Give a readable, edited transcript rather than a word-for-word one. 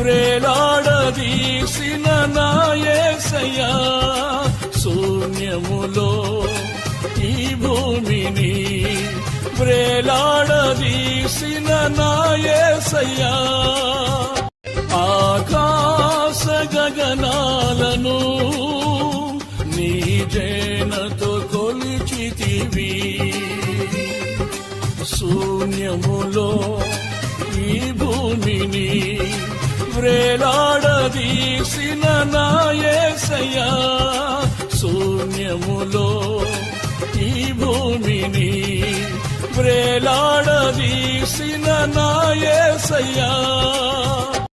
వ్రేలాడదీసిన నా యేసయ్యా, శూన్యములో ఈ భూమిని వ్రేలాడదీసిన నా యేసయ్యా, ఆకాశ గగనాలను నీ జేనతో కొలిచితివి, శూన్యములో ఈ భూమిని వ్రేలాడదీసిన నా యేసయ్యా, శూన్యములో ఈ భూమిని వ్రేలాడదీసిన నా యేసయ్యా.